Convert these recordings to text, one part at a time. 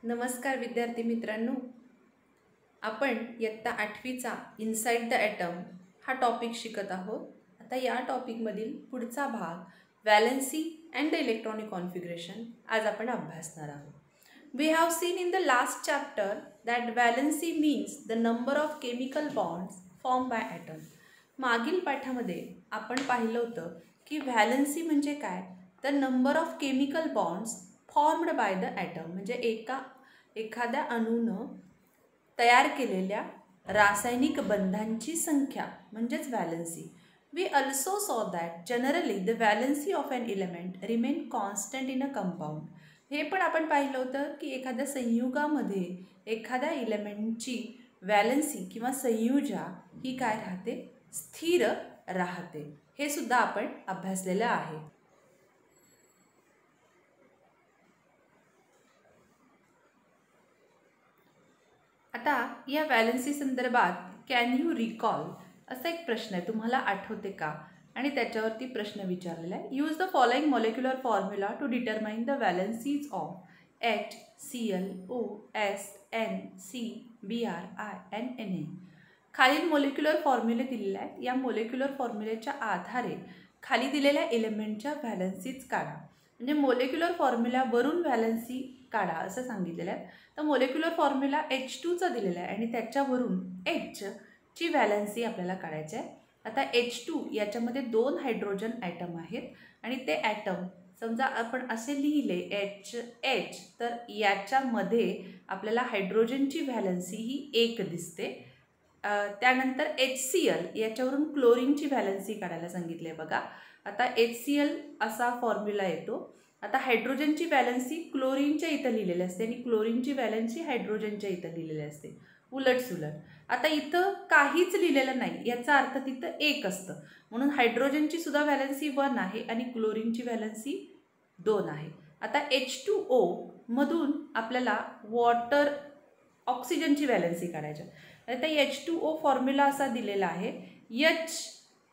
नमस्कार विद्यार्थी मित्रांनो, आपण इयत्ता 8वीचा इनसाइड द ॲटम हा टॉपिक शिकत आहोत. आता या टॉपिकमधील पुढचा भाग valency and the electronic configuration आज आपण अभ्यासणार आहोत. We have seen in the last chapter that valency means the number of chemical bonds form by atom. मागील पाठामध्ये आपण पाहिलं होतं की व्हॅलन्सी म्हणजे काय, the number of chemical bonds formed by the atom, म्हणजे एखाद्या अणूनं तयार केलेल्या रासायनिक बंधांची संख्या म्हणजेच valency. We also saw that generally the valency of an element remain constant in a compound. हे पण आपण पाहिलं होतं की एखाद्या संयुगामध्ये एखाद्या एलिमेंटची व्हॅलन्सी किंवा संयुजा ही काय राहते, स्थिर राहते. हे सुद्धा आपण अभ्यासलेलं आहे. आता या व्हॅलन्सी संदर्भात कॅन यू रिकॉल असा एक प्रश्न आहे, तुम्हाला आठवते का, आणि त्याच्यावरती प्रश्न विचारलेला आहे. Use the following molecular formula to determine the valencies of HCl, OS, N, C, Br, I and Na. खालील मॉलिक्युलर फॉर्म्युले दिलेले आहेत. या मॉलिक्युलर फॉर्म्युलेच्या आधारे खाली दिलेल्या एलिमेंटच्या व्हॅलन्सीज काढा. म्हणजे मॉलिक्युलर फॉर्म्युल्यावरून व्हॅलन्सी काढा असं सांगितलेलं आहे. तर मॉलिक्युलर फॉर्म्युला H2चा दिलेला आहे आणि त्याच्यावरून Hची व्हॅलन्सी आपल्याला काढायची आहे. आता H2 याच्यामध्ये 2 हायड्रोजन ॲटम आहेत आणि ते ॲटम समजा आपण असे लिहिले H, तर याच्यामध्ये आपल्याला हायड्रोजनची व्हॅलन्सी ही 1 दिसते. त्यानंतर HCl याच्यावरून क्लोरीनची व्हॅलन्सी काढायला सांगितली आहे बघा. आता HCl असा फॉर्म्युला येतो. आता हायड्रोजनची व्हॅलन्सी क्लोरीनच्या इथं लिहिलेली असते आणि क्लोरीनची व्हॅलन्सी हायड्रोजनच्या इथं लिहिलेली असते, उलटसुलट. आता इथं काहीच लिहिलेलं नाही, याचा अर्थ तिथं 1 असतं, म्हणून हायड्रोजनची सुद्धा व्हॅलन्सी 1 आहे आणि क्लोरीनची व्हॅलन्सी 2 आहे. आता H2O मधून आपल्याला ऑक्सिजनची व्हॅलन्सी काढायची. आता H2O फॉर्म्युला असा दिलेला आहे,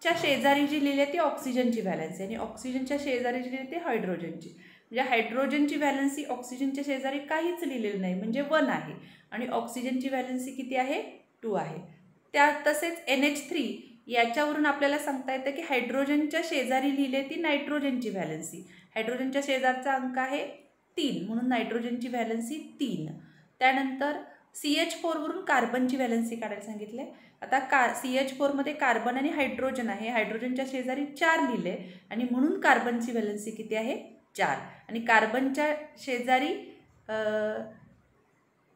Hच्या शेजारी जी लिहिली आहे ती ऑक्सिजनची व्हॅलन्सी आणि ऑक्सिजनच्या शेजारी जी लिहिली ती हायड्रोजनची. म्हणजे हायड्रोजनची व्हॅलन्सी ऑक्सिजनच्या शेजारी काहीच लिहिलेलं नाही, म्हणजे 1 आहे आणि ऑक्सिजनची व्हॅलन्सी किती आहे, 2 आहे. तसेच NH3 याच्यावरून आपल्याला सांगता येतं की हायड्रोजनच्या शेजारी लिहिले ती नायट्रोजनची व्हॅलन्सी. हायड्रोजनच्या शेजारचा अंक आहे 3, म्हणून नायट्रोजनची व्हॅलन्सी 3. त्यानंतर CH4 वरून कार्बनची व्हॅलन्सी काढायला सांगितले. आता CH4मध्ये कार्बन आणि हायड्रोजन आहे, हायड्रोजनच्या शेजारी 4 लिहिले आणि म्हणून कार्बनची व्हॅलन्सी किती आहे, 4. आणि कार्बनच्या शेजारी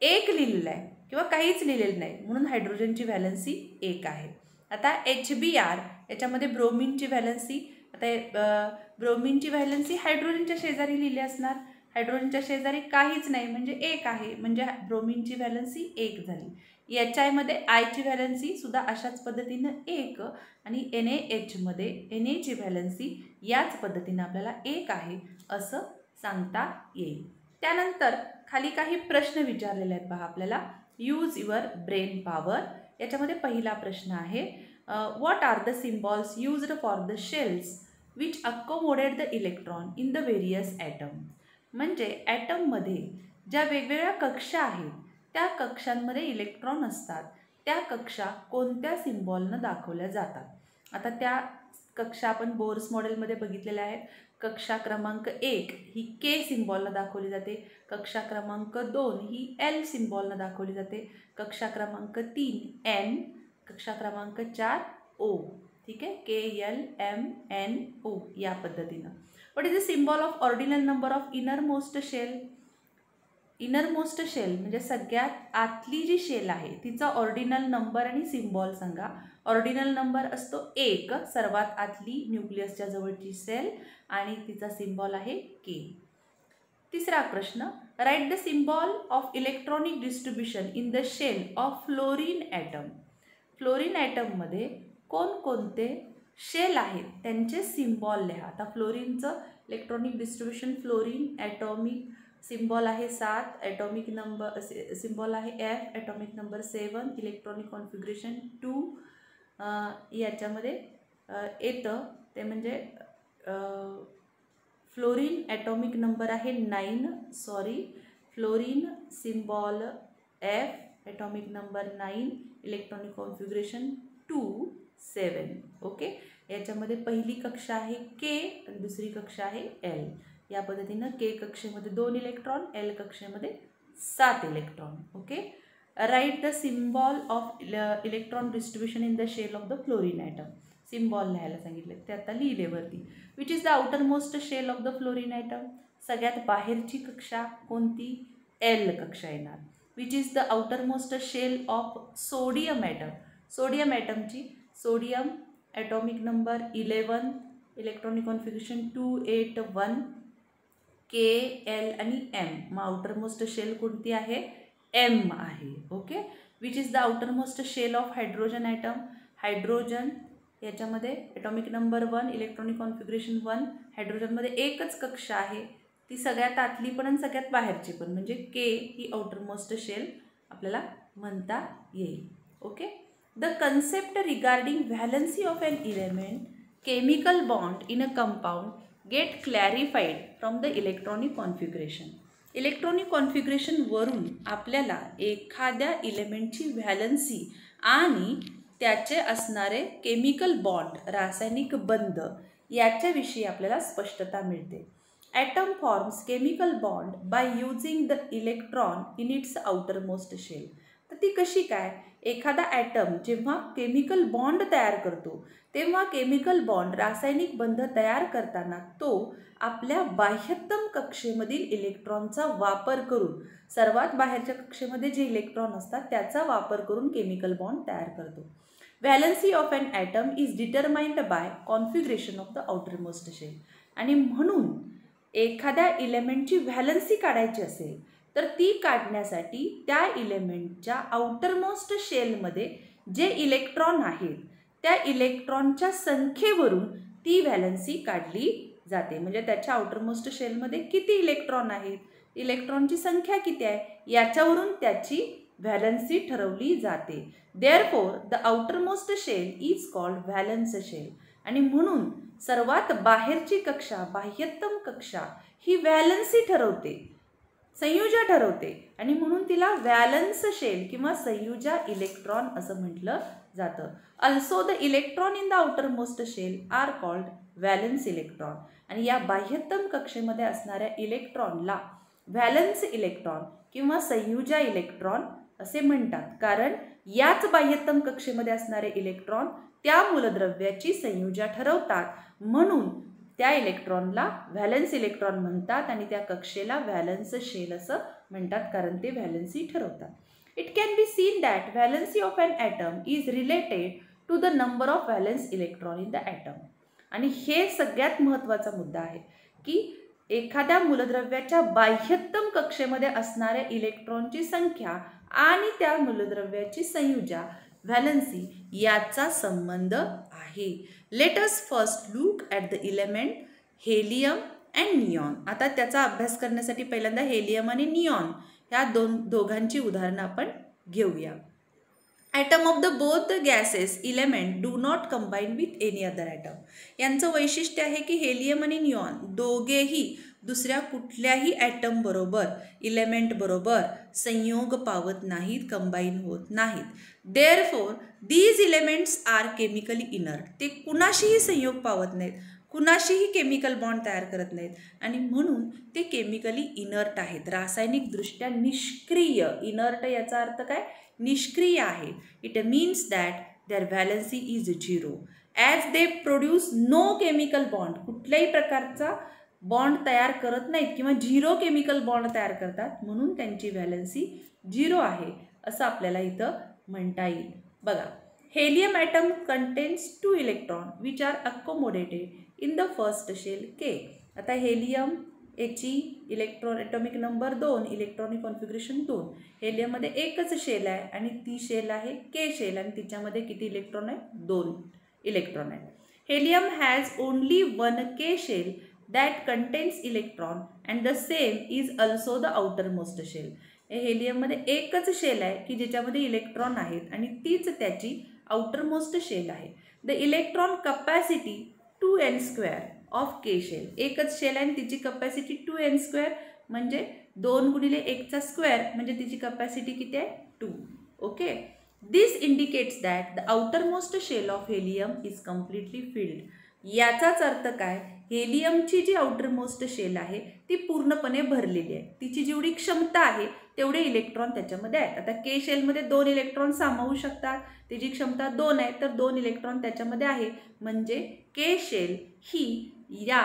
1 लिहिलेलं आहे किंवा काहीच लिहिलेलं नाही, म्हणून हायड्रोजनची व्हॅलन्सी 1 आहे. आता HBr याच्यामध्ये ब्रोमिनची व्हॅलन्सी, आता ब्रोमिनची व्हॅलन्सी हायड्रोजनच्या शेजारी लिहिली असणार, हायड्रोजनच्या शेजारी काहीच नाही म्हणजे 1 आहे, म्हणजे ब्रोमिनची व्हॅलन्सी 1 झाली. HIमध्ये आयची व्हॅलन्सी सुद्धा अशाच पद्धतीनं 1 आणि NaHमध्ये Na ची व्हॅलन्सी याच पद्धतीनं आपल्याला 1 आहे असं सांगता येईल. त्यानंतर खाली काही प्रश्न विचारलेले आहेत पहा आपल्याला. Use your brain power. याच्यामध्ये पहिला प्रश्न आहे, what are the symbols used for the shells which accommodate the electron in the various atom. म्हणजे ॲटममध्ये ज्या वेगवेगळ्या कक्षा आहेत त्या कक्षांमध्ये इलेक्ट्रॉन असतात, त्या कक्षा कोणत्या सिम्बॉलनं दाखवल्या जातात. आता त्या कक्षा आपण बोर्स मॉडेलमध्ये बघितलेल्या आहेत. कक्षा क्रमांक 1 ही K सिम्बॉलनं दाखवली जाते, कक्षा क्रमांक 2 ही L सिम्बॉलनं दाखवली जाते, कक्षा क्रमांक 3 N, कक्षा क्रमांक 4 O. ठीक आहे, KLMNO या पद्धतीनं. What is the symbol of ordinal number of innermost shell. Innermost shell म्हणजे सगळ्यात आतली जी शेल आहे तिचा ऑर्डिनल नंबर आणि सिम्बॉल सांगा. ऑर्डिनल नंबर असतो 1, सर्वात आतली न्यूक्लियसच्या जवळची सेल, आणि तिचा सिम्बॉल आहे K. तिसरा प्रश्न, write the symbol of electronic distribution in the shell of fluorine atom. Fluorine ॲटममध्ये कोणकोणते शेल आहेत त्यांचे सिम्बॉल लिहा. आता फ्लोरीनचं electronic distribution, fluorine atomic symbol आहे 7, ॲटॉमिक नंबर सिम्बॉल आहे F, atomic number 7, electronic configuration 2 याच्यामध्ये येतं. ते म्हणजे फ्लोरीन ॲटॉमिक नंबर आहे 9, fluorine symbol F, atomic number 9, electronic configuration 2 7. Okay, याच्यामध्ये पहिली कक्षा आहे K आणि दुसरी कक्षा आहे L. या पद्धतीनं K कक्षेमध्ये 2 इलेक्ट्रॉन, L कक्षेमध्ये 7 electron. Okay, write the symbol of electron distribution in the shell of the fluorine atom. Symbol लिहायला सांगितले, ते आता लिहिले वरती. Which is the outer most shell of the fluorine atom. सगळ्यात बाहेरची कक्षा कोणती? L कक्षा येणार. Which is the outer most shell of sodium atom. Sodium ॲटमची sodium atomic number 11, electronic configuration 2 8 1, K L आणि M. मग आउटर मोस्ट शेल कोणती आहे? M आहे. Okay, which is the outer most shell of hydrogen atom. Hydrogen याच्यामध्ये atomic number 1, electronic configuration 1. हायड्रोजनमध्ये एकच कक्षा आहे, ती सगळ्यात आतली पण आणि सगळ्यात बाहेरची पण, म्हणजे K ही आउटर मोस्ट शेल आपल्याला म्हणता येईल. Okay, the concept regarding valency of an element, chemical bond in a compound get clarified from the electronic configuration. Electronic कॉन्फिगरेशनवरून आपल्याला एखाद्या इलेमेंटची व्हॅलन्सी आणि त्याचे असणारे केमिकल बॉन्ड, रासायनिक बंध याच्याविषयी आपल्याला स्पष्टता मिळते. Atom forms chemical bond by using the electron in its outermost shell. तर ती कशी काय? एखादा ॲटम जेव्हा केमिकल बॉन्ड तयार करतो तेव्हा केमिकल बॉन्ड, रासायनिक बंध तयार करताना तो आपल्या बाह्यतम कक्षेमधील इलेक्ट्रॉनचा वापर करून, सर्वात बाहेरच्या कक्षेमध्ये जे इलेक्ट्रॉन असतात त्याचा वापर करून केमिकल बॉन्ड तयार करतो. Valency of an atom is determined by configuration of the outermost shell. आणि म्हणून एखाद्या इलेमेंटची व्हॅलन्सी काढायची असेल तर ती काढण्यासाठी त्या इलेमेंटच्या आउटरमोस्ट शेलमध्ये जे इलेक्ट्रॉन आहेत त्या इलेक्ट्रॉनच्या संख्येवरून ती व्हॅलन्सी काढली जाते. म्हणजे त्याच्या आउटरमोस्ट शेलमध्ये किती इलेक्ट्रॉन आहेत, इलेक्ट्रॉनची संख्या किती आहे याच्यावरून त्याची व्हॅलन्सी ठरवली जाते. Therefore the outermost shell is called valence shell. आणि म्हणून सर्वात बाहेरची कक्षा, बाह्यतम कक्षा ही व्हॅलन्सी ठरवते, संयुजा ठरवते आणि म्हणून तिला व्हॅलन्स शेल किंवा संयुजा इलेक्ट्रॉन असं म्हटलं जातं. Also the electron in the outermost shell are called valence electron. आणि या बाह्यतम कक्षेमध्ये असणाऱ्या इलेक्ट्रॉनला व्हॅलन्स इलेक्ट्रॉन किंवा संयुजा इलेक्ट्रॉन असे म्हणतात, कारण याच बाह्यतम कक्षेमध्ये असणारे इलेक्ट्रॉन त्या मूलद्रव्याची संयुजा ठरवतात, म्हणून त्या इलेक्ट्रॉनला व्हॅलन्स इलेक्ट्रॉन म्हणतात आणि त्या कक्षेला व्हॅलन्स शेल असं म्हणतात, कारण ते व्हॅलन्सी ठरवतात. It can be seen that valency of an atom is related to the number of valence electron in the atom. आणि हे सगळ्यात महत्त्वाचा मुद्दा आहे की एखाद्या मूलद्रव्याच्या बाह्यतम कक्षेमध्ये असणाऱ्या इलेक्ट्रॉनची संख्या आणि त्या मूलद्रव्याची संयुजा, व्हॅलन्सी याचा संबंध आहे. Let us first look at the element helium and neon. आता त्याचा अभ्यास करण्यासाठी पहिल्यांदा हेलियम आणि निऑन ह्या दोघांची उदाहरणं आपण घेऊया. Atom of the both the gases element do not combine with any other atom. यांचं वैशिष्ट्य आहे की हेलियम आणि निऑन दोघेही दुसऱ्या कुठल्याही ॲटम बरोबर, इलेमेंट बरोबर संयोग पावत नाहीत, कंबाईन होत नाहीत. Therefore these elements are chemically inert. ते कुणाशीही संयोग पावत नाहीत, कुणाशीही केमिकल बॉन्ड तयार करत नाहीत आणि म्हणून ते केमिकली इनर्ट आहेत, रासायनिकदृष्ट्या निष्क्रिय. इनर्ट याचा अर्थ काय? निष्क्रिय आहे. It means that their valency is 0 as they produce no chemical bond. कुठल्याही प्रकारचा बॉन्ड तयार करत नाहीत किंवा 0 केमिकल बॉन्ड तयार करतात, म्हणून त्यांची व्हॅलन्सी 0 आहे असं आपल्याला इथं म्हणता येईल. बघा, helium atom contains 2 electron which are accommodated in the first shell K. आता हेलियम याची electron atomic number 2, electronic configuration 2. हेलियममध्ये एकच शेल आहे आणि ती शेल आहे K शेल आणि तिच्यामध्ये किती इलेक्ट्रॉन आहे? 2 इलेक्ट्रॉन आहे. Helium has only 1 K shell that contains electron and the same is also the outermost shell. हेलियममध्ये एकच शेल आहे की ज्याच्यामध्ये इलेक्ट्रॉन आहेत आणि तीच त्याची आउटरमोस्ट शेल आहे. The electron capacity 2n² of K shell. एकच शेल आहे आणि तिची कपॅसिटी 2n² म्हणजे 2 गुणिले 1चा स्क्वेअर म्हणजे तिची कपॅसिटी किती आहे 2. Okay. This indicates that the outer most shell of helium is completely filled. याचाच अर्थ काय, हेलियमची जी आउटर मोस्ट शेल आहे ती पूर्णपणे भरलेली आहे. तिची जेवढी क्षमता आहे तेवढे इलेक्ट्रॉन त्याच्यामध्ये आहेत. आता के शेलमध्ये 2 इलेक्ट्रॉन सामावू शकतात, त्याची क्षमता 2 आहे, तर 2 इलेक्ट्रॉन त्याच्यामध्ये आहे. म्हणजे के शेल ही या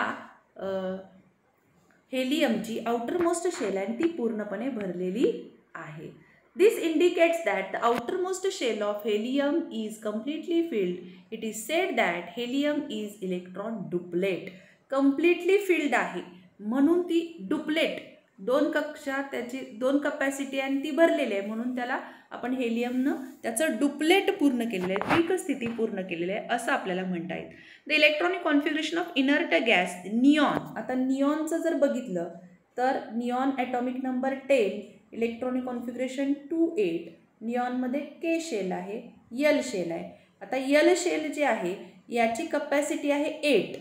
हेलियमची आउटर मोस्ट शेल आहे आणि ती पूर्णपणे भरलेली आहे. This indicates that the outermost shell of helium is completely filled. It is said that helium is electron duplet. Completely filled आहे म्हणून ती डुप्लेट, 2 कक्षा त्याची 2 कपॅसिटी आणि ती भरलेली आहे म्हणून त्याला आपण हेलियमनं त्याचं डुप्लेट पूर्ण केलेलं आहे, द्विक स्थिती पूर्ण केलेली आहे असं आपल्याला म्हणता येईल. The electronic configuration of inert gas neon. आता निऑनचं जर बघितलं तर neon atomic number 10, electronic configuration 2,8. निऑनमध्ये के शेल आहे, यल शेल आहे. आता यल शेल जे आहे याची कपॅसिटी आहे 8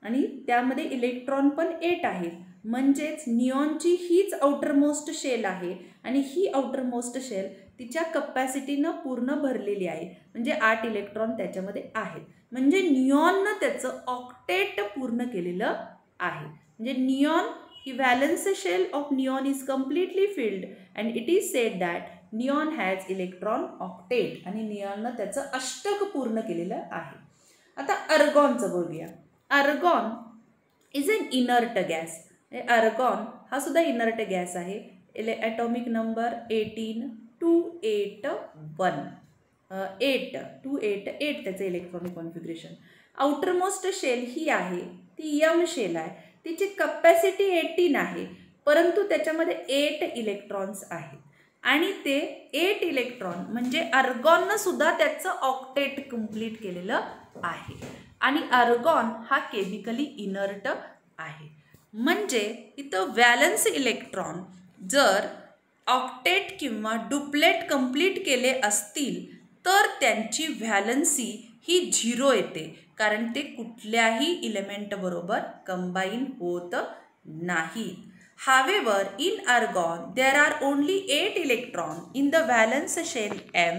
आणि त्यामध्ये इलेक्ट्रॉन पण 8 आहेत. म्हणजेच निऑनची हीच आउटरमोस्ट शेल आहे आणि ही आउटरमोस्ट शेल तिच्या कपॅसिटीनं पूर्ण भरलेली आहे. म्हणजे 8 इलेक्ट्रॉन त्याच्यामध्ये आहेत. म्हणजे निऑननं त्याचं ऑक्टेट पूर्ण केलेलं आहे. म्हणजे निऑन ही valence shell of neon is completely filled and it is said that neon has electron octet. आणि निऑननं त्याचं अष्टक पूर्ण केलेलं आहे. आता अर्गॉनचं बघूया. अर्गॉन इज एन इनर्ट गॅस. अर्गॉन हा सुद्धा इनर्ट गॅस आहे. Atomic number 18, 281. 288 त्याचं इलेक्ट्रॉनिक कॉन्फिगरेशन. आउटरमोस्ट शेल ही आहे ती यम शेल आहे. तिची कपॅसिटी 18 आहे परंतु त्याच्यामध्ये 8 इलेक्ट्रॉन्स आहेत आणि ते 8 इलेक्ट्रॉन म्हणजे अर्गॉननं सुद्धा त्याचं ऑक्टेट कंप्लीट केलेलं आहे. आणि अर्गॉन हा केमिकली इनर्ट आहे. म्हणजे इथं व्हॅलन्स इलेक्ट्रॉन जर ऑक्टेट किंवा डुप्लेट कंप्लीट केले असतील तर त्यांची व्हॅलन्सी ही 0 येते कारण ते कुठल्याही इलेमेंट बरोबर कंबाईन होत नाही. However, in argon there are only 8 electrons in the valence shell M.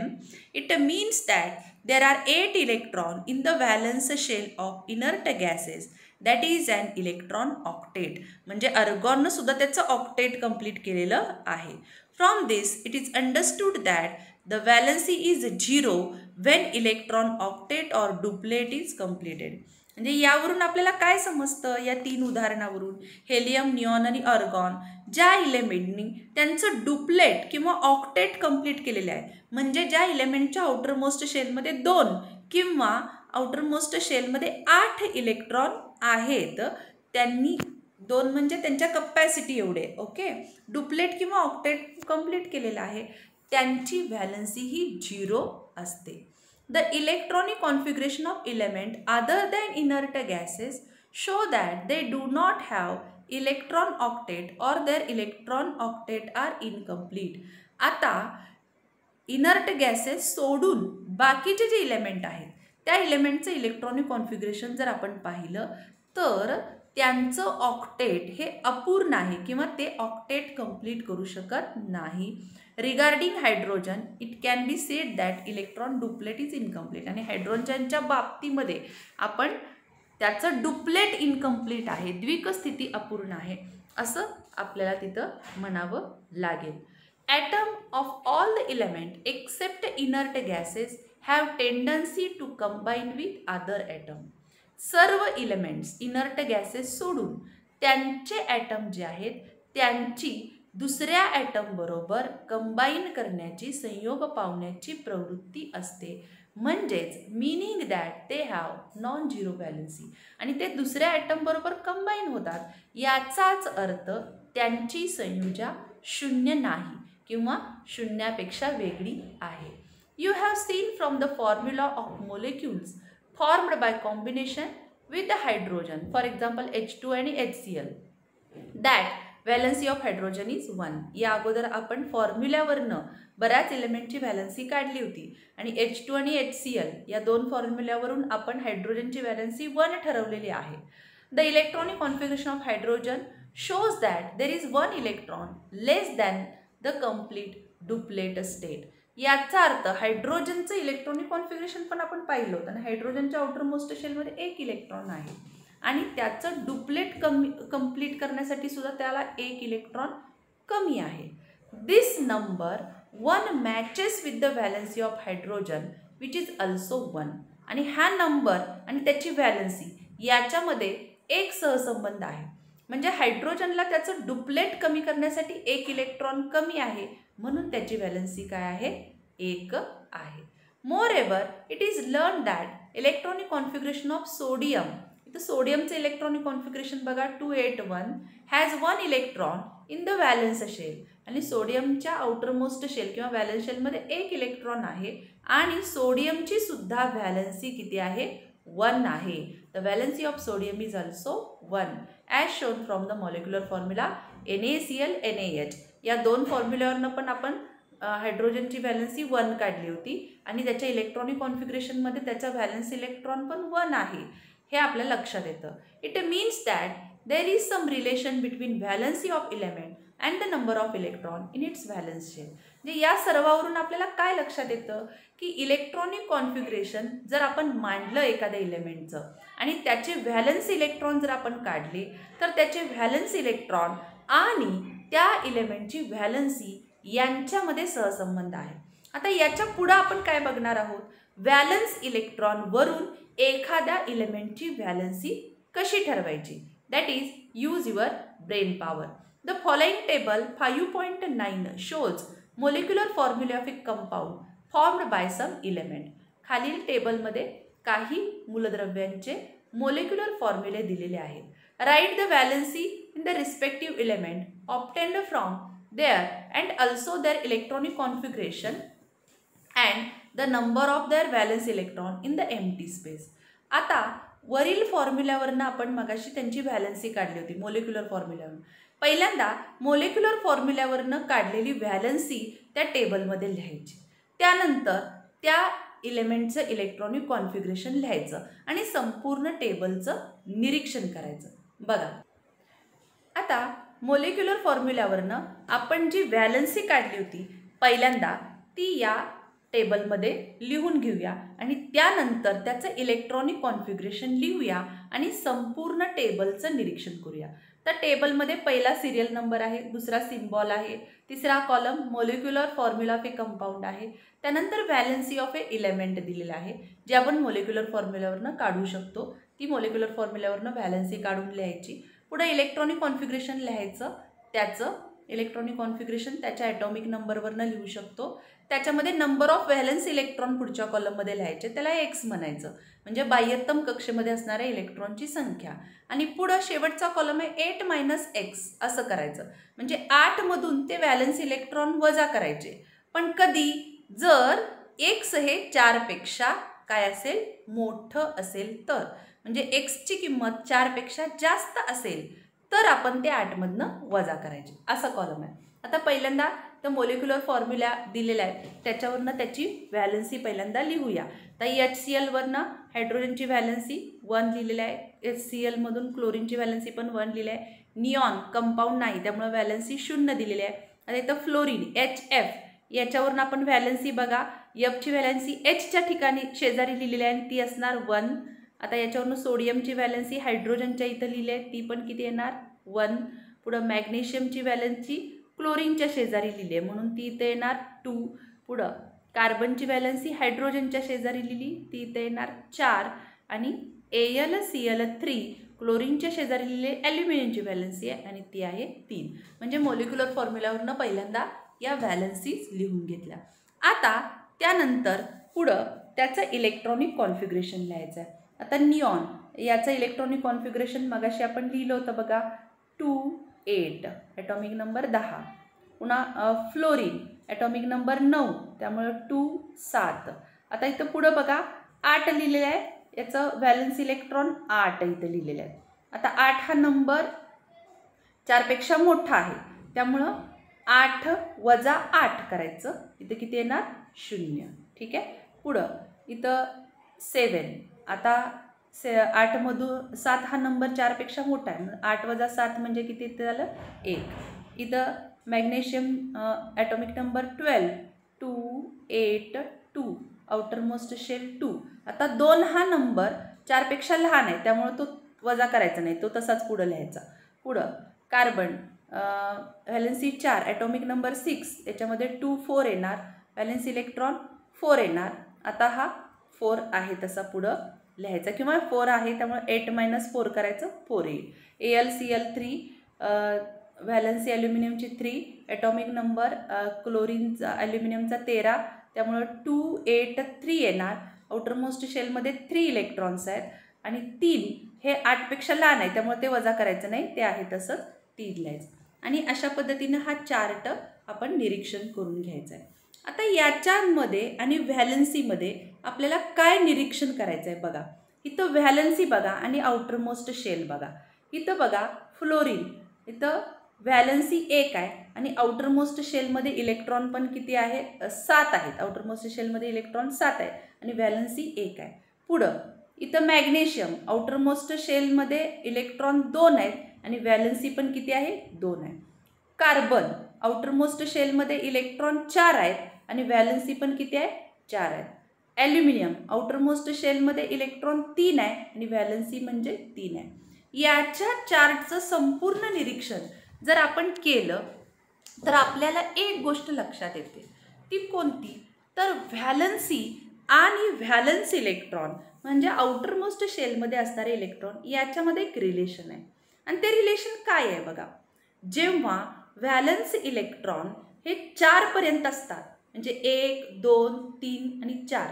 It means that there are 8 electrons in the valence shell of inert gases. That is an electron octet. म्हणजे अर्गॉननं सुद्धा त्याचं octet complete केलेलं आहे. From this it is understood that the valency is 0 when electron octet or duplet is completed. म्हणजे यावरून आपल्याला काय समजतं, या 3 उदाहरणावरून हेलियम, निऑन आणि अर्गॉन ज्या इलेमेंटनी त्यांचं डुप्लेट किंवा ऑक्टेट कंप्लीट केलेलं आहे, म्हणजे ज्या इलेमेंटच्या आउटरमोस्ट शेलमध्ये 2 किंवा आउटरमोस्ट शेलमध्ये 8 इलेक्ट्रॉन आहेत, त्यांनी 2 म्हणजे त्यांच्या कपॅसिटी एवढे, ओके, डुप्लेट किंवा ऑक्टेट कंप्लीट केलेलं आहे, त्यांची व्हॅलन्सी ही 0 असते. The electronic configuration of element other than inert gases show that they do not have electron octet or their electron octet are incomplete. आता इनर्ट गॅसेस सोडून बाकीचे जे इलेमेंट आहेत त्या इलेमेंटचं इलेक्ट्रॉनिक कॉन्फिगरेशन जर आपण पाहिलं तर त्यांचं ऑक्टेट हे अपूर्ण आहे किंवा ते ऑक्टेट कंप्लीट करू शकत नाही. Regarding hydrogen it can be said that electron duplet is incomplete. आणि हायड्रोजनच्या बाबतीमध्ये आपण त्याचं डुप्लेट इनकम्प्लीट आहे, द्विक स्थिती अपूर्ण आहे असं आपल्याला तिथं म्हणावं लागेल. Atom of all the element except inert gases have tendency to combine with other atom. सर्व इलेमेंट्स इनर्ट गॅसेस सोडून त्यांचे ॲटम जे आहेत त्यांची दुसऱ्या ॲटम बरोबर कंबाईन करण्याची, संयोग पावण्याची प्रवृत्ती असते. म्हणजेच meaning that they have non zero valency. आणि ते दुसऱ्या ॲटम बरोबर कंबाईन होतात याचाच अर्थ त्यांची संयुजा 0 नाही किंवा 0पेक्षा वेगळी आहे. You have seen from the formula of molecules formed by combination with the hydrogen, for example H2 आणि HCl, that valency of hydrogen is 1. या अगोदर आपण फॉर्म्युल्यावरनं बऱ्याच एलिमेंटची व्हॅलन्सी काढली होती आणि H2 आणि HCl या 2 फॉर्म्युल्यावरून आपण हायड्रोजनची व्हॅलन्सी 1 ठरवलेली आहे. The electronic configuration of hydrogen shows that there is one electron less than the complete duplet state. याचा अर्थ हायड्रोजनचं इलेक्ट्रॉनिक कॉन्फिगरेशन पण आपण पाहिलं होतं ना. हायड्रोजनच्या आउटरमोस्ट शेलमध्ये एक इलेक्ट्रॉन आहे आणि त्याचं डुप्लेट कंप्लीट करण्यासाठी सुद्धा त्याला एक इलेक्ट्रॉन कमी आहे. This number 1 matches with the valency of hydrogen which is also 1. आणि हा नंबर आणि त्याची व्हॅलन्सी याच्यामध्ये एक सहसंबंध आहे. म्हणजे हायड्रोजनला त्याचं डुप्लेट कमी करण्यासाठी एक इलेक्ट्रॉन कमी आहे म्हणून त्याची व्हॅलन्सी काय आहे? 1 आहे. Moreover it is learn that electronic configuration of sodium, इथं सोडियमचं इलेक्ट्रॉनिक कॉन्फिगरेशन बघा 281 has 1 electron in the valence shell. आणि सोडियमच्या आउटरमोस्ट शेल किंवा व्हॅलन्स शेलमध्ये एक इलेक्ट्रॉन आहे आणि सोडियमची सुद्धा व्हॅलन्सी किती आहे? 1 आहे. The valency of sodium is also 1 as shown from the molecular formula NaCl NaH. या दोन फॉर्म्युल्यावरनं पण आपण हायड्रोजनची व्हॅलन्सी 1 काढली होती आणि त्याच्या इलेक्ट्रॉनिक कॉन्फिगरेशनमध्ये त्याचा व्हॅलन्स इलेक्ट्रॉन पण 1 आहे हे आपल्या लक्षात येतं. It means that there is some relation between valency of element and the number of electron in its valence shell. म्हणजे या सर्वावरून आपल्याला काय लक्षात येतं की इलेक्ट्रॉनिक कॉन्फिगरेशन जर आपण मांडलं एखाद्या इलेमेंटचं आणि त्याचे व्हॅलन्स इलेक्ट्रॉन जर आपण काढले तर त्याचे व्हॅलन्स इलेक्ट्रॉन आणि त्या इलेमेंटची व्हॅलन्सी यांच्यामध्ये सहसंबंध आहे. आता याच्या पुढे आपण काय बघणार आहोत? व्हॅलन्स इलेक्ट्रॉनवरून एखाद्या इलेमेंटची व्हॅलन्सी कशी ठरवायची. That is use your brain power. The following table 5.9 shows molecular formula of a compound formed by some element. खालील टेबलमध्ये काही मूलद्रव्यांचे मोलिक्युलर फॉर्म्युले दिलेले आहेत. Write the valency in the respective element obtained from there and also their electronic configuration and the number of their valence electron in the empty space. आता वरील फॉर्म्युल्यावरनं आपण मगाशी त्यांची व्हॅलन्सी काढली होती मोलिक्युलर फॉर्म्युल्यावरून. पहिल्यांदा मोलिक्युलर फॉर्म्युल्यावरनं काढलेली व्हॅलन्सी त्या टेबलमध्ये लिहायची. त्यानंतर त्या इलेमेंटचं इलेक्ट्रॉनिक कॉन्फिगरेशन लिहायचं आणि संपूर्ण टेबलचं निरीक्षण करायचं. बघा आता मोलिक्युलर फॉर्म्युल्यावरनं आपण जी व्हॅलन्सी काढली होती पहिल्यांदा ती या टेबलमध्ये लिहून घेऊया आणि त्यानंतर त्याचं इलेक्ट्रॉनिक कॉन्फिगरेशन लिहूया आणि संपूर्ण टेबलचं निरीक्षण करूया. तर टेबलमध्ये पहिला सिरियल नंबर आहे, दुसरा सिम्बॉल आहे, तिसरा column molecular formula of a compound आहे, त्यानंतर व्हॅलन्सी ऑफ ए इलेमेंट दिलेला आहे जे आपण मोलिक्युलर फॉर्म्युल्यावरनं काढू शकतो. ती मोलिक्युलर फॉर्म्युल्यावरनं व्हॅलन्सी काढून लिहायची. पुढे इलेक्ट्रॉनिक कॉन्फिगरेशन लिहायचं, त्याचं इलेक्ट्रॉनिक कॉन्फिगरेशन त्याच्या ॲटॉमिक नंबरवरनं लिहू शकतो. त्याच्यामध्ये नंबर ऑफ व्हॅलन्स इलेक्ट्रॉन पुढच्या कॉलममध्ये लिहायचे, त्याला एक्स म्हणायचं म्हणजे बाह्यतम कक्षेमध्ये असणाऱ्या इलेक्ट्रॉनची संख्या. आणि पुढं शेवटचा कॉलम आहे 8 - x असं करायचं म्हणजे 8मधून ते व्हॅलन्स इलेक्ट्रॉन वजा करायचे. पण कधी? जर x हे 4पेक्षा काय असेल? मोठं असेल तर. म्हणजे एक्सची किंमत 4पेक्षा जास्त असेल तर आपण ते 8मधनं वजा करायचे, असा कॉलम आहे. आता पहिल्यांदा तर मोलिक्युलर फॉर्म्युला दिलेला आहे त्याच्यावरनं त्याची व्हॅलन्सी पहिल्यांदा लिहूया. तर HClवरनं हायड्रोजनची व्हॅलन्सी 1 लिहिलेलं आहे. HClमधून क्लोरीनची व्हॅलन्सी पण 1 लिहिलं आहे. निऑन कंपाऊंड नाही त्यामुळे व्हॅलन्सी 0 दिलेली आहे. आता इथं फ्लोरीन HF याच्यावरून आपण व्हॅलन्सी बघा. Fची व्हॅलन्सी Hच्या ठिकाणी शेजारी लिहिलेली आहे आणि ती असणार 1. आता याच्यावरून सोडियमची व्हॅलन्सी हायड्रोजनच्या इथं लिहिली आहे ती पण किती येणार? 1. पुढं मॅग्नेशियमची व्हॅलन्सी क्लोरीनच्या शेजारी लिहिली आहे म्हणून ती इथे येणार 2. पुढं कार्बनची व्हॅलन्सी हायड्रोजनच्या शेजारी लिहिली ती इथे येणार 4. आणि AlCl3 क्लोरीनच्या शेजारी लिहिले ॲल्युमिनियमची व्हॅलन्सी आहे आणि ती आहे 3. म्हणजे मोलिक्युलर फॉर्म्युल्यावरनं पहिल्यांदा या व्हॅलन्सीज लिहून घेतल्या. आता त्यानंतर पुढं त्याचं इलेक्ट्रॉनिक कॉन्फिगरेशन लिहायचं आहे. आता निऑन याचं इलेक्ट्रॉनिक कॉन्फिगरेशन मगाशी आपण लिहिलं होतं बघा 2 8 ॲटॉमिक नंबर 10. पुन्हा फ्लोरीन ॲटॉमिक नंबर 9 त्यामुळे 2 7. आता इथं पुढं बघा 8 लिहिलेलं आहे, याचं व्हॅलन्स इलेक्ट्रॉन 8 इथं लिहिलेलं आहे. आता 8 हा नंबर 4पेक्षा मोठा आहे त्यामुळं 8 वजा 8 करायचं, इथं किती येणार? 0. ठीक आहे. पुढं इथं 7. आता 8मधून 7 हा नंबर 4पेक्षा मोठा आहे, 8 वजा 7 म्हणजे किती झालं 1. इथं magnesium atomic number 12, 2, 8, 2, outer most shell 2. आता 2 हा नंबर 4पेक्षा लहान आहे, त्यामुळे तो वजा करायचा नाही, तो तसाच पुढं लिहायचा. पुढं कार्बन व्हॅलेन्सी 4, ॲटॉमिक नंबर 6, याच्यामध्ये 2, 4 येणार, व्हॅलेन्स इलेक्ट्रॉन 4 येणार. आता हा 4 आहे तसा पुढं लिहायचा, किंवा 4 आहे त्यामुळे 8 - 4 करायचं, 4 येईल. AlCl3 व्हॅलन्सी ॲल्युमिनियमची 3, ॲटॉमिक नंबर क्लोरीनचा ॲल्युमिनियमचा 13, त्यामुळं 2, 8, 3 येणार. आउटरमोस्ट शेलमध्ये 3 इलेक्ट्रॉन्स आहेत आणि 3 हे 8पेक्षा लहान आहे, त्यामुळे ते वजा करायचं नाही, ते आहे तसंच 3 लिहायचं. आणि अशा पद्धतीनं हा चार्ट आपण निरीक्षण करून घ्यायचा आहे. आता याच्यामध्ये आणि व्हॅलन्सीमध्ये आपल्याला काय निरीक्षण करायचं आहे बघा. इथं व्हॅलन्सी बघा आणि आउटरमोस्ट शेल बघा. इथं बघा फ्लोरीन, इथं व्हॅलन्सी 1 आहे आणि आउटरमोस्ट शेलमध्ये इलेक्ट्रॉन पण किती आहे 7 आहेत. आउटरमोस्ट शेलमध्ये इलेक्ट्रॉन 7 आहे आणि व्हॅलन्सी 1 आहे. पुढं इथं मॅग्नेशियम, आउटरमोस्ट शेलमध्ये इलेक्ट्रॉन 2 आहेत आणि व्हॅलन्सी पण किती आहे 2 आहे. कार्बन, आउटरमोस्ट शेलमध्ये इलेक्ट्रॉन 4 आहेत आणि व्हॅलन्सी पण किती आहे 4 आहेत. ॲल्युमिनियम, आउटरमोस्ट शेलमध्ये इलेक्ट्रॉन 3 आहे आणि व्हॅलन्सी म्हणजे 3 आहे. याच्या चार्टचं संपूर्ण निरीक्षण जर आपण केलं तर आपल्याला एक गोष्ट लक्षात येते, ती कोणती, तर व्हॅलन्सी आणि व्हॅलन्स इलेक्ट्रॉन म्हणजे आउटरमोस्ट शेलमध्ये असणारे इलेक्ट्रॉन याच्यामध्ये एक रिलेशन आहे. आणि ते रिलेशन काय आहे बघा. जेव्हा व्हॅलन्स इलेक्ट्रॉन हे 4पर्यंत असतात, म्हणजे 1, 2, 3 आणि 4,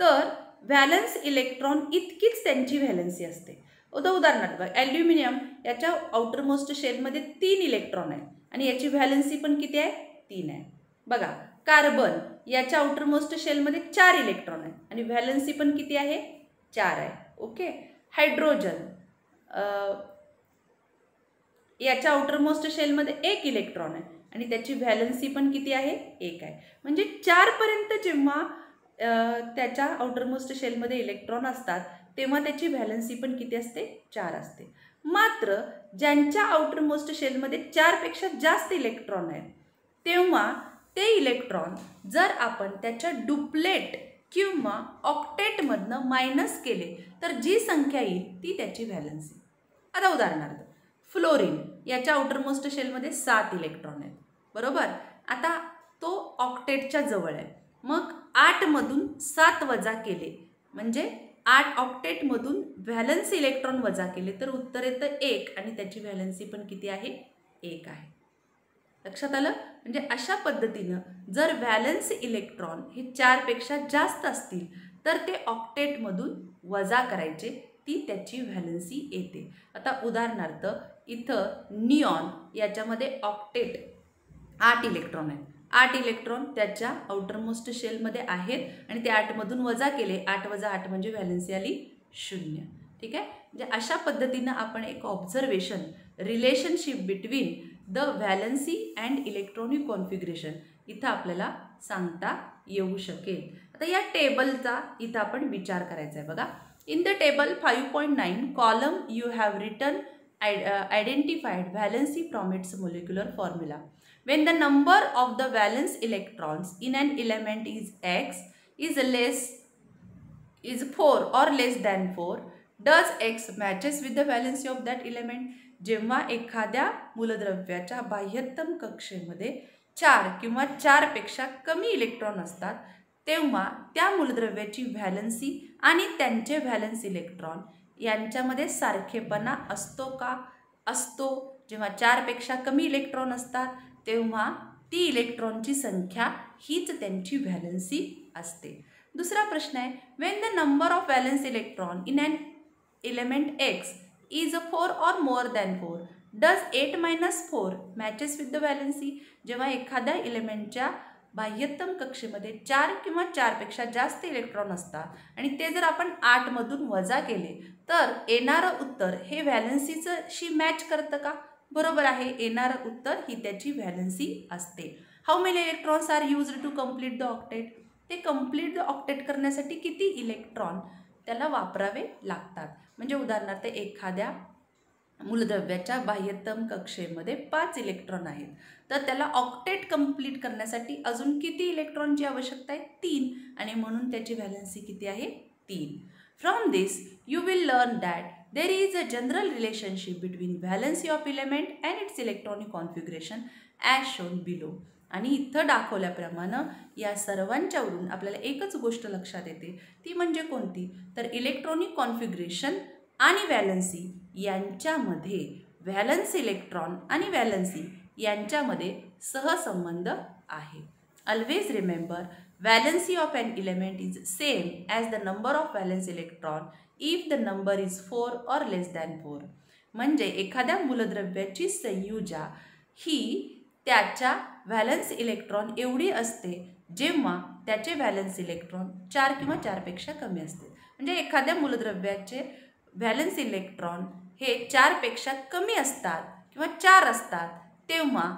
तर व्हॅलन्स इलेक्ट्रॉन इतकीच त्यांची व्हॅलन्सी असते. उदाहरणार्थ बघा, ॲल्युमिनियम याच्या आउटरमोस्ट शेलमध्ये 3 इलेक्ट्रॉन आहेत आणि याची व्हॅलन्सी पण किती आहे 3 आहे. बघा, कार्बन याच्या आउटरमोस्ट शेलमध्ये 4 इलेक्ट्रॉन आहेत आणि व्हॅलन्सी पण किती आहे 4 आहे. ओके. हायड्रोजन याच्या आउटरमोस्ट शेलमध्ये 1 इलेक्ट्रॉन आहे आणि त्याची व्हॅलन्सी पण किती आहे 1 आहे. म्हणजे 4पर्यंत जेव्हा त्याच्या आउटरमोस्ट शेलमध्ये इलेक्ट्रॉन असतात तेव्हा त्याची व्हॅलन्सी पण किती असते 4 असते. मात्र ज्यांच्या आउटरमोस्ट शेलमध्ये 4पेक्षा जास्त इलेक्ट्रॉन आहेत तेव्हा ते इलेक्ट्रॉन जर आपण त्याच्या डुप्लेट किंवा ऑक्टेटमधनं मायनस केले तर जी संख्या येईल ती त्याची व्हॅलन्सी. आता उदाहरणार्थ फ्लोरीन याच्या आउटरमोस्ट शेलमध्ये 7 इलेक्ट्रॉन आहेत, बरोबर. आता तो ऑक्टेटच्या जवळ आहे, मग 8मधून 7 वजा केले म्हणजे 8 ऑक्टेटमधून व्हॅलन्स इलेक्ट्रॉन वजा केले तर उत्तर येतं 1 आणि त्याची व्हॅलन्सी पण किती आहे 1 आहे. लक्षात आलं. म्हणजे अशा पद्धतीनं जर व्हॅलन्स इलेक्ट्रॉन हे 4पेक्षा जास्त असतील तर ते ऑक्टेटमधून वजा करायचे, ती त्याची व्हॅलन्सी येते. आता उदाहरणार्थ इथं निऑन याच्यामध्ये ऑक्टेट 8 इलेक्ट्रॉन आहेत. 8 इलेक्ट्रॉन त्याच्या आउटरमोस्ट शेलमध्ये आहेत आणि ते 8मधून वजा केले, 8 वजा 8 म्हणजे व्हॅलन्सी आली 0. ठीक आहे. म्हणजे अशा पद्धतीनं आपण एक observation relationship between the valency and electronic configuration इथं आपल्याला सांगता येऊ शकेल. आता या टेबलचा इथं आपण विचार करायचा आहे बघा. In the table 5.9 column you have written identified valency from its molecular formula. When the number of the valence electrons in an element is x is 4 or less than 4, does x matches with the valency of that element? जेव्हा एखाद्या मूलद्रव्याच्या बाह्यतम कक्षेमध्ये 4 किंवा 4पेक्षा कमी electron असतात तेव्हा त्या मूलद्रव्याची valency आणि त्यांचे valence electron यांच्यामध्ये सारखेपणा असतो का? असतो. जेव्हा 4पेक्षा कमी इलेक्ट्रॉन असतात तेव्हा ती इलेक्ट्रॉनची संख्या हीच त्यांची व्हॅलन्सी असते. दुसरा प्रश्न आहे, when the number of valence electron in an element X is 4 or more than 4, does 8 - 4 matches with the valency? जेव्हा एखाद्या एलिमेंटच्या बाह्यतम कक्षेमध्ये 4 किंवा 4पेक्षा जास्त इलेक्ट्रॉन असतात आणि ते जर आपण 8मधून वजा केले तर येणारं उत्तर हे व्हॅलन्सीशी मॅच करतं का? बरोबर आहे, येणारं उत्तर ही त्याची व्हॅलन्सी असते. How many electrons are used to complete the octet? ते कम्प्लीट द ऑक्टेट करण्यासाठी किती इलेक्ट्रॉन त्याला वापरावे लागतात. म्हणजे उदाहरणार्थ एखाद्या मूलद्रव्याच्या बाह्यतम कक्षेमध्ये 5 इलेक्ट्रॉन आहेत, तर त्याला ऑक्टेट कंप्लीट करण्यासाठी अजून किती इलेक्ट्रॉनची आवश्यकता आहे? 3, आणि म्हणून त्याची व्हॅलेन्सी किती आहे? 3. From this you will learn that there is a general relationship between valency of element and it's electronic configuration as shown below. आणि इथं दाखवल्याप्रमाणे या सर्वांच्यावरून आपल्याला एकच गोष्ट लक्षात येते, ती म्हणजे कोणती? तर इलेक्ट्रॉनिक कॉन्फिगरेशन आणि व्हॅलेन्सी यांच्यामध्ये, व्हॅलन्स इलेक्ट्रॉन आणि व्हॅलेन्सी यांच्यामध्ये सहसंबंध आहे. Always remember, valency of an element is same as the number of valence electron if the number is 4 or less than 4. म्हणजे एखाद्या मूलद्रव्याची संयुजा ही त्याच्या व्हॅलन्स इलेक्ट्रॉन एवढी असते जेव्हा त्याचे व्हॅलन्स इलेक्ट्रॉन 4 किंवा 4पेक्षा कमी असते. म्हणजे एखाद्या मूलद्रव्याचे व्हॅलन्स इलेक्ट्रॉन हे 4पेक्षा कमी असतात किंवा 4 असतात, तेव्हा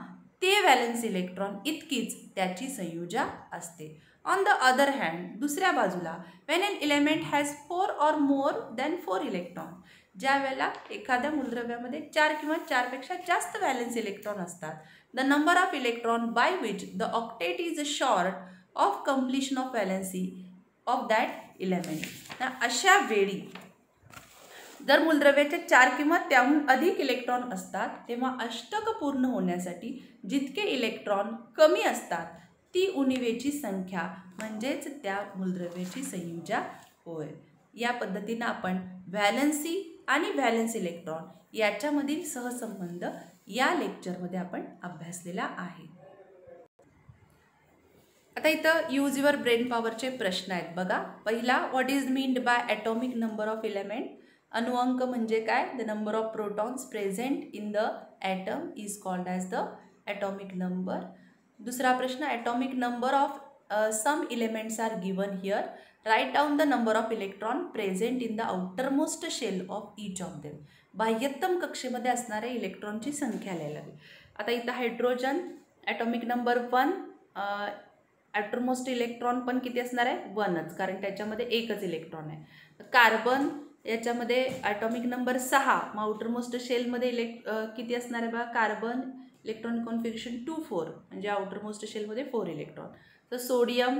ते व्हॅलन्स इलेक्ट्रॉन इतकीच त्याची संयुजा असते. ऑन द अदर हँड, दुसऱ्या बाजूला, when an element has 4 or more than 4 electron, ज्या वेळेला एखाद्या मूलद्रव्यामध्ये 4 किंवा 4पेक्षा जास्त व्हॅलन्स इलेक्ट्रॉन असतात, the number of electron by which the octet is short of completion of valency of that element. अशा वेळी जर मूलद्रव्याचे 4 किंवा त्याहून अधिक इलेक्ट्रॉन असतात, तेव्हा अष्टक पूर्ण होण्यासाठी जितके इलेक्ट्रॉन कमी असतात ती उणिवेची संख्या म्हणजेच त्या मूलद्रव्याची संयुजा होय. या पद्धतीनं आपण व्हॅलन्सी आणि व्हॅलन्स इलेक्ट्रॉन याच्यामधील सहसंबंध या लेक्चरमध्ये आपण अभ्यासलेला आहे. आता इथं यूज युअर ब्रेन पॉवरचे प्रश्न आहेत बघा. पहिला, what is meant by atomic number of element? अणुअंक म्हणजे काय? The number of protons present in the atom is called as the atomic number. दुसरा प्रश्न, atomic number of some elements are given here. Write down the number of electron present in the outermost shell of each of them. बाह्यतम कक्षेमध्ये असणाऱ्या इलेक्ट्रॉनची संख्या लिहायला हवी. आता इथं hydrogen atomic number 1, outermost electron पण किती असणार आहे? 1च, कारण त्याच्यामध्ये एकच इलेक्ट्रॉन आहे. कार्बन याच्यामध्ये ॲटॉमिक नंबर 6, मग आउटरमोस्ट शेलमध्ये किती असणार आहे बघा? कार्बन इलेक्ट्रॉनिक कॉन्फिगरेशन 2, 4, म्हणजे आउटरमोस्ट शेलमध्ये 4 इलेक्ट्रॉन. तर सोडियम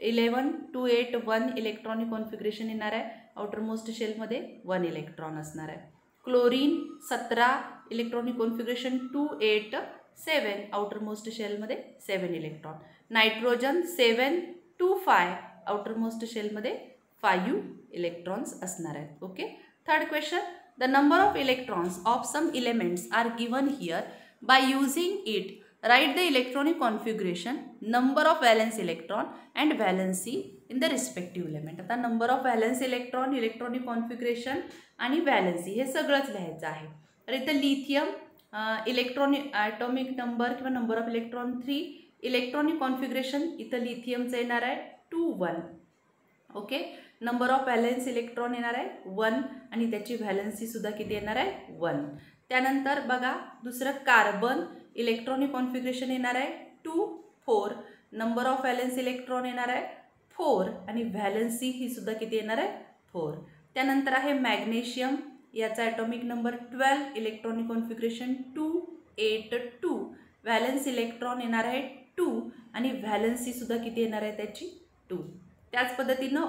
11, 2, 8, 1 इलेक्ट्रॉनिक कॉन्फिगरेशन येणार आहे, आउटरमोस्ट शेलमध्ये 1 इलेक्ट्रॉन असणार आहे. क्लोरीन 17 इलेक्ट्रॉनिक कॉन्फिगरेशन 2, 8, 7 आउटरमोस्ट शेलमध्ये 7 इलेक्ट्रॉन. नायट्रोजन 7, 2, 5 आउटरमोस्ट शेलमध्ये 5 इलेक्ट्रॉन्स असणार आहेत. Okay. Third question, the number of electrons of some elements are given here. By using it write the electronic configuration, number of valence electron and valency in the respective element. आता number of valence electron, electronic configuration आणि valency हे सगळंच लिहायचं आहे. तर इथं lithium electronic atomic number किंवा number of electron 3, electronic configuration इथं लिथियमचं येणार आहे 2, 1. ओके. नंबर ऑफ व्हॅलन्स इलेक्ट्रॉन येणार आहे 1 आणि त्याची व्हॅलन्सीसुद्धा किती येणार आहे? 1. त्यानंतर बघा दुसरं, कार्बन इलेक्ट्रॉनिक कॉन्फिगरेशन येणार आहे 2, 4. नंबर ऑफ व्हॅलन्स इलेक्ट्रॉन येणार आहे 4 आणि व्हॅलन्सी ही सुद्धा किती येणार आहे? 4. त्यानंतर आहे मॅग्नेशियम, याचा atomic number 12, electronic configuration 2, 8, 2. Valence electron येणार आहे 2 आणि व्हॅलन्सीसुद्धा किती येणार आहे त्याची? 2. त्याच पद्धतीनं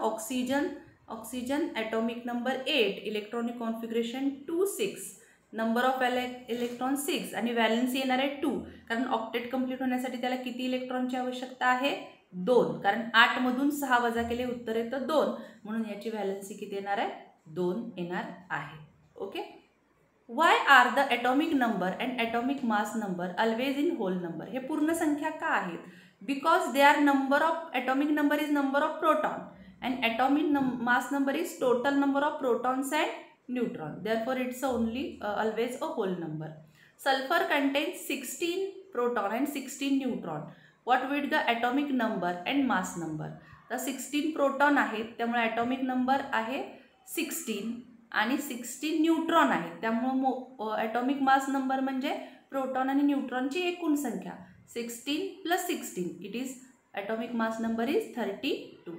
oxygen atomic number 8, electronic configuration 2, 6. Number of electron 6 आणि व्हॅलन्सी येणार आहे 2, कारण ऑक्टेट कंप्लीट होण्यासाठी त्याला किती इलेक्ट्रॉनची आवश्यकता आहे? 2, कारण 8 मधून 6 वजा केले उत्तर येतं 2, म्हणून याची व्हॅलन्सी किती येणार आहे? 2 येणार आहे. Okay. Why are the atomic number and atomic mass number always in whole number? हे पूर्ण संख्या का आहेत? Because they are number of atomic number is number of proton and atomic mass number is total number of protons and neutron, therefore it's only always a whole number. Sulfur contains 16 proton and 16 neutron. What will the atomic number and mass number? तर 16 proton आहेत, त्यामुळे atomic number आहे 16 आणि 16 neutron आहेत, त्यामुळे atomic mass number म्हणजे proton आणि न्यूट्रॉनची एकूण संख्या 16 + 16, it is atomic mass number is 32.